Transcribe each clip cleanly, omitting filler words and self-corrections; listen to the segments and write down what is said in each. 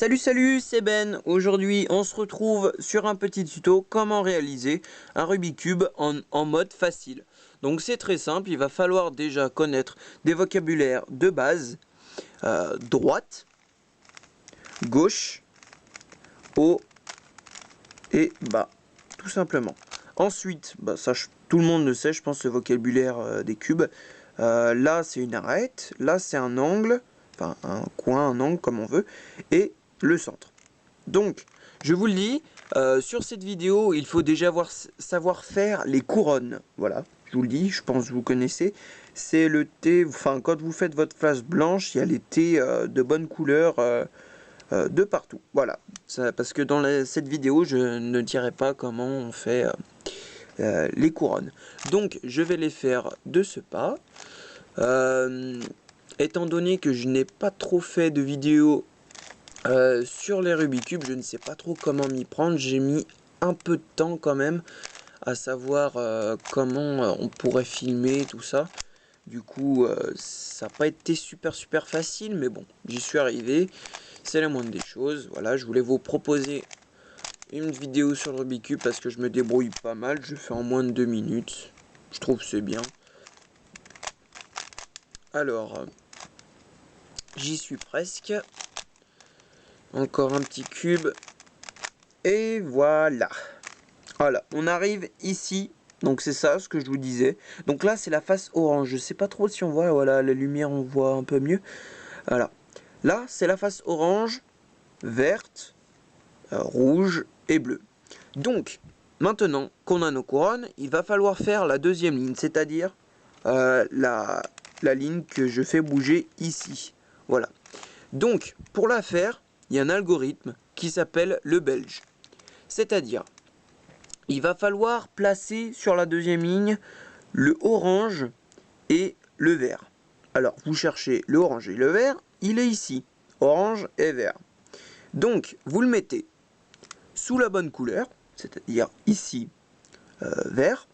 Salut, c'est Ben. Aujourd'hui, on se retrouve sur un petit tuto comment réaliser un Rubik's Cube en mode facile. Donc c'est très simple, il va falloir déjà connaître des vocabulaires de base, droite, gauche, haut et bas, tout simplement. Ensuite, tout le monde le sait, je pense, le vocabulaire des cubes. Là, c'est une arête, là, c'est un angle, enfin un coin, un angle, comme on veut, et le centre. Donc, je vous le dis, sur cette vidéo, il faut déjà savoir faire les couronnes. Voilà, je vous le dis, je pense que vous connaissez. C'est le thé, enfin, quand vous faites votre face blanche, il y a les thés de bonne couleur de partout. Voilà, parce que dans cette vidéo, je ne dirai pas comment on fait les couronnes. Donc, je vais les faire de ce pas. Étant donné que je n'ai pas trop fait de vidéos sur les Rubik's Cube, je ne sais pas trop comment m'y prendre. J'ai mis un peu de temps quand même à savoir comment on pourrait filmer tout ça. Du coup, ça n'a pas été super facile, mais bon, j'y suis arrivé. C'est la moindre des choses. Voilà, je voulais vous proposer une vidéo sur le Rubik's Cube parce que je me débrouille pas mal. Je fais en moins de 2 minutes. Je trouve que c'est bien. Alors, j'y suis presque. Encore un petit cube. Et voilà. Voilà, on arrive ici. Donc c'est ça ce que je vous disais. Donc là c'est la face orange. Je sais pas trop si on voit, voilà, la lumière on voit un peu mieux. Voilà. Là c'est la face orange, verte, rouge et bleue. Donc maintenant qu'on a nos couronnes, il va falloir faire la deuxième ligne, c'est-à-dire la ligne que je fais bouger ici. Voilà. Donc pour la faire, il y a un algorithme qui s'appelle le belge. C'est-à-dire, il va falloir placer sur la deuxième ligne le orange et le vert. Alors, vous cherchez le orange et le vert, il est ici, orange et vert. Donc, vous le mettez sous la bonne couleur, c'est-à-dire ici, vert,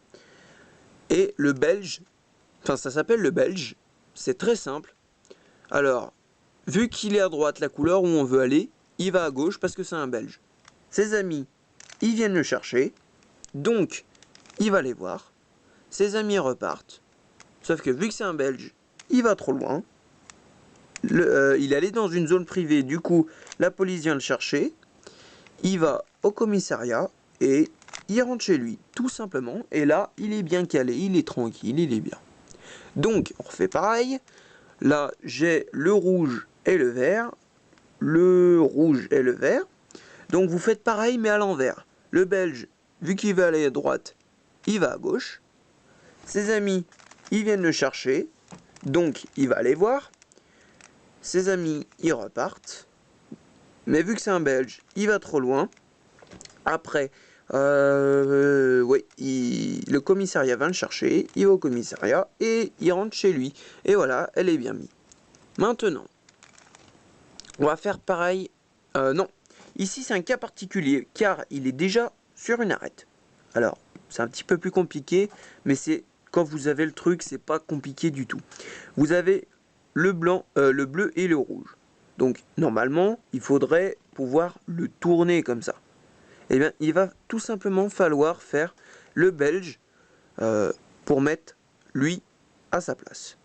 et le belge, enfin ça s'appelle le belge, c'est très simple. Alors, vu qu'il est à droite la couleur où on veut aller, il va à gauche parce que c'est un belge. Ses amis, ils viennent le chercher, donc il va les voir. Ses amis repartent. Sauf que vu que c'est un belge, il va trop loin. Il allait dans une zone privée, du coup la police vient le chercher. Il va au commissariat et il rentre chez lui, tout simplement. Et là, il est bien calé, il est tranquille, il est bien. Donc, on refait pareil. Là, j'ai le rouge et le vert. Le rouge et le vert. Donc, vous faites pareil, mais à l'envers. Le belge, vu qu'il veut aller à droite, il va à gauche. Ses amis, ils viennent le chercher. Donc, il va aller voir. Ses amis, ils repartent. Mais vu que c'est un belge, il va trop loin. Après, oui, le commissariat va le chercher, il va au commissariat et il rentre chez lui. Et voilà, elle est bien mise. Maintenant, on va faire pareil. Non, ici c'est un cas particulier car il est déjà sur une arête. Alors, c'est un petit peu plus compliqué, mais c'est quand vous avez le truc, c'est pas compliqué du tout. Vous avez le blanc, le bleu et le rouge. Donc, normalement, il faudrait pouvoir le tourner comme ça. Eh bien, il va tout simplement falloir faire le belge pour mettre lui à sa place.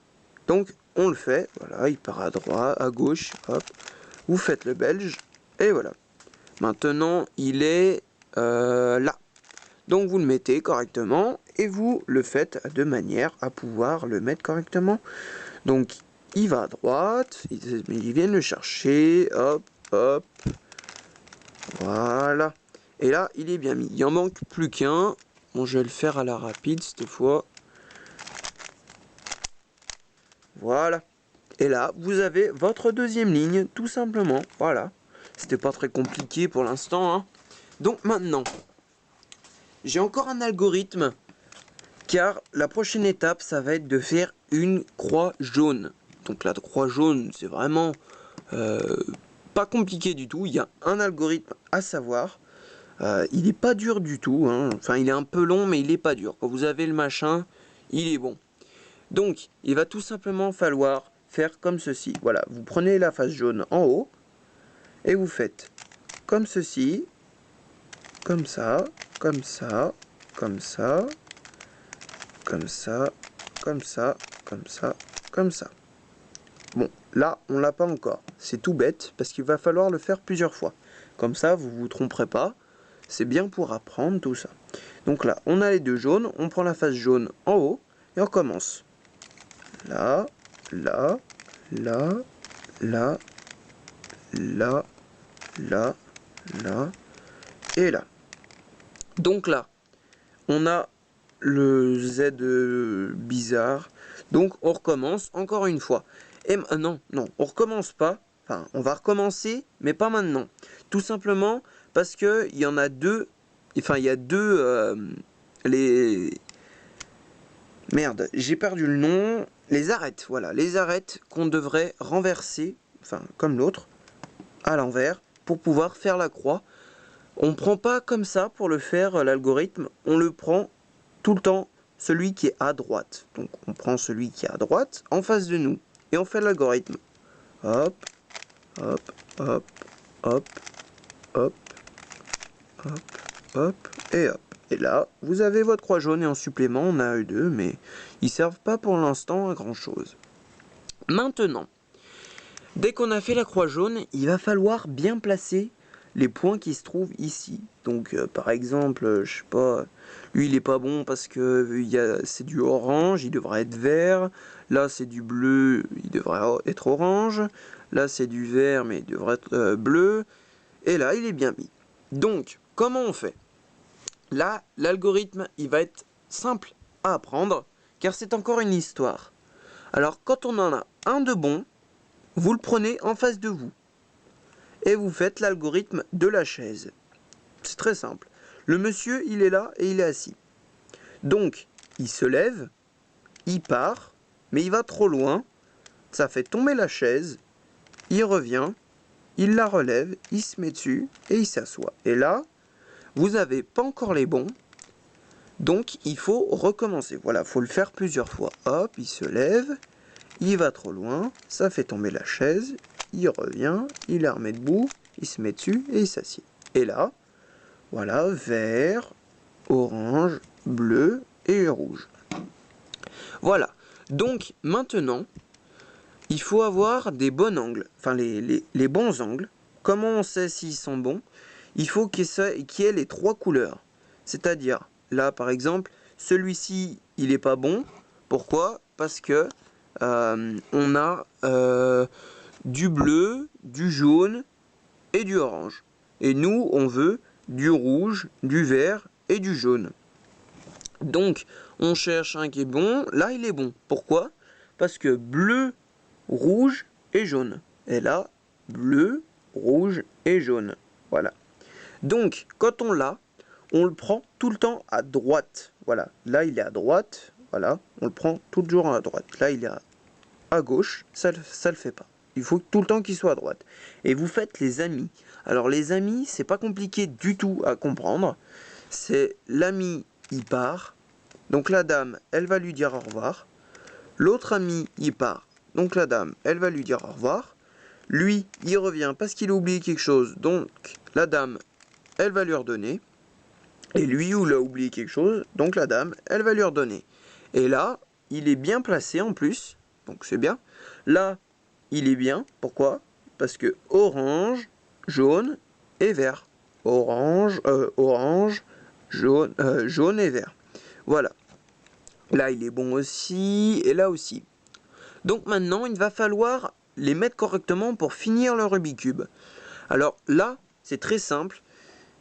Donc, on le fait. Voilà, il part à droite, à gauche, hop. Vous faites le belge, et voilà. Maintenant, il est là. Donc, vous le mettez correctement, et vous le faites de manière à pouvoir le mettre correctement. Donc, il va à droite, ils viennent le chercher, hop, hop. Voilà. Et là, il est bien mis. Il en manque plus qu'un. Bon, je vais le faire à la rapide cette fois. Voilà. Et là, vous avez votre deuxième ligne, tout simplement. Voilà. C'était pas très compliqué pour l'instant, hein. Donc maintenant, j'ai encore un algorithme. Car la prochaine étape, ça va être de faire une croix jaune. Donc la croix jaune, c'est vraiment pas compliqué du tout. Il y a un algorithme à savoir. Il n'est pas dur du tout, hein. Enfin il est un peu long mais il n'est pas dur. Quand vous avez le machin, il est bon. Donc il va tout simplement falloir faire comme ceci. Voilà, vous prenez la face jaune en haut Et vous faites comme ceci, comme ça, comme ça, comme ça, comme ça, comme ça, comme ça, comme ça. Bon, là, on l'a pas encore. C'est tout bête, parce qu'il va falloir le faire plusieurs fois. Comme ça, vous vous tromperez pas. C'est bien pour apprendre tout ça. Donc là, on a les deux jaunes. On prend la face jaune en haut. Et on commence. Là, là, là, là, là, là, là, et là. Donc là, on a le Z bizarre. Donc on recommence encore une fois. Et non, on recommence pas. Enfin, on va recommencer, mais pas maintenant. Tout simplement parce que il y en a deux. Enfin, il y a deux les. Merde, j'ai perdu le nom. Les arêtes, voilà, les arêtes qu'on devrait renverser, enfin comme l'autre, à l'envers, pour pouvoir faire la croix. On ne prend pas comme ça pour le faire l'algorithme, on le prend tout le temps celui qui est à droite. Donc on prend celui qui est à droite en face de nous et on fait l'algorithme. Hop, hop, hop, hop, hop, hop, hop et hop. Et là, vous avez votre croix jaune et en supplément, on a eux deux, mais ils servent pas pour l'instant à grand chose. Maintenant, dès qu'on a fait la croix jaune, il va falloir bien placer les points qui se trouvent ici. Donc par exemple, je sais pas, lui il est pas bon parce que c'est du orange, il devrait être vert. Là c'est du bleu, il devrait être orange. Là c'est du vert mais il devrait être bleu. Et là il est bien mis. Donc comment on fait? Là l'algorithme il va être simple à apprendre car c'est encore une histoire. Alors quand on en a un de bon, vous le prenez en face de vous et vous faites l'algorithme de la chaise. C'est très simple. Le monsieur, il est là et il est assis. Donc, il se lève, il part, mais il va trop loin. Ça fait tomber la chaise. Il revient, il la relève, il se met dessus et il s'assoit. Et là, vous n'avez pas encore les bons. Donc, il faut recommencer. Voilà, il faut le faire plusieurs fois. Hop, il se lève, il va trop loin, ça fait tomber la chaise, il revient, il la remet debout, il se met dessus et il s'assied. Et là, voilà, vert, orange, bleu et rouge. Voilà, donc maintenant, il faut avoir des bons angles, enfin les bons angles. Comment on sait s'ils sont bons? Il faut qu'il y ait les trois couleurs. C'est-à-dire, là par exemple, celui-ci, il n'est pas bon. Pourquoi? Parce que on a du bleu, du jaune et du orange. Et nous, on veut du rouge, du vert et du jaune. Donc, on cherche un qui est bon. Là, il est bon. Pourquoi? Parce que bleu, rouge et jaune. Et là, bleu, rouge et jaune. Voilà. Donc, quand on l'a, on le prend tout le temps à droite. Voilà. Là, il est à droite. Voilà. On le prend toujours à droite. Là, il est à gauche. Ça le fait pas. Il faut tout le temps qu'il soit à droite. Et vous faites les amis. Alors, les amis, c'est pas compliqué du tout à comprendre. C'est l'ami, il part. Donc, la dame, elle va lui dire au revoir. L'autre ami, il part. Donc, la dame, elle va lui dire au revoir. Lui, il revient parce qu'il a oublié quelque chose. Donc, la dame, elle va lui redonner. Et lui, il a oublié quelque chose. Donc, la dame, elle va lui redonner. Et là, il est bien placé en plus. Donc, c'est bien. Là, il est bien. Pourquoi? Parce que orange, jaune et vert. Orange, jaune et vert. Voilà. Là, il est bon aussi. Et là aussi. Donc, maintenant, il va falloir les mettre correctement pour finir le Rubik's Cube. Alors là, c'est très simple,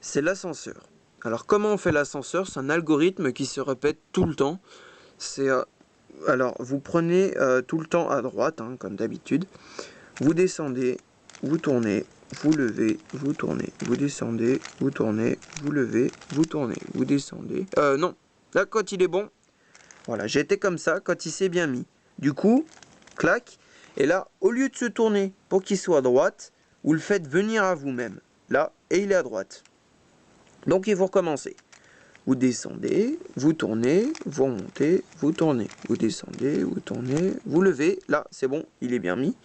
c'est l'ascenseur. Alors comment on fait l'ascenseur? C'est un algorithme qui se répète tout le temps. Alors vous prenez tout le temps à droite, hein, comme d'habitude. Vous descendez, vous tournez, vous levez, vous tournez, vous descendez, vous tournez, vous levez, vous tournez, vous descendez. Non, là quand il est bon, voilà, j'étais comme ça quand il s'est bien mis. Du coup, clac, et là, au lieu de se tourner pour qu'il soit à droite, vous le faites venir à vous-même. Là, et il est à droite. Donc il faut recommencer. Vous descendez, vous tournez, vous remontez, vous tournez. Vous descendez, vous tournez, vous levez. Là, c'est bon, il est bien mis.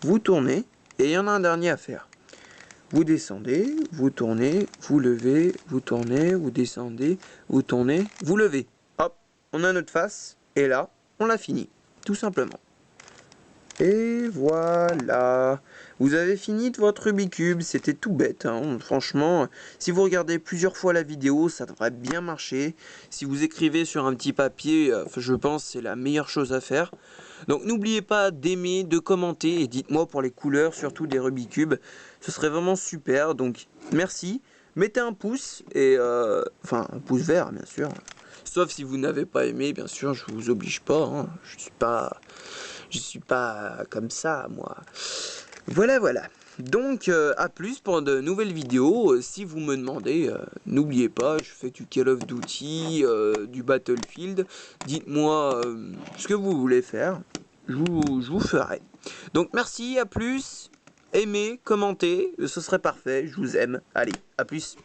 Vous tournez, et il y en a un dernier à faire. vous descendez, vous tournez, vous levez, vous tournez, vous descendez, vous tournez, vous levez. Hop, on a notre face, et là, on l'a fini, tout simplement. Et voilà, vous avez fini de votre Rubik's Cube, c'était tout bête, hein. Franchement, si vous regardez plusieurs fois la vidéo, ça devrait bien marcher. Si vous écrivez sur un petit papier, je pense que c'est la meilleure chose à faire. Donc n'oubliez pas d'aimer, de commenter et dites-moi pour les couleurs, surtout des Rubik's Cube, ce serait vraiment super, donc merci. Mettez un pouce, et enfin un pouce vert bien sûr, sauf si vous n'avez pas aimé, bien sûr, je vous oblige pas, hein. Je suis pas comme ça, moi. Voilà. Donc, à plus pour de nouvelles vidéos. Si vous me demandez, n'oubliez pas, je fais du Call of Duty, du Battlefield. Dites-moi ce que vous voulez faire. Je vous ferai. Donc, merci, à plus. Aimez, commentez, ce serait parfait. Je vous aime. Allez, à plus.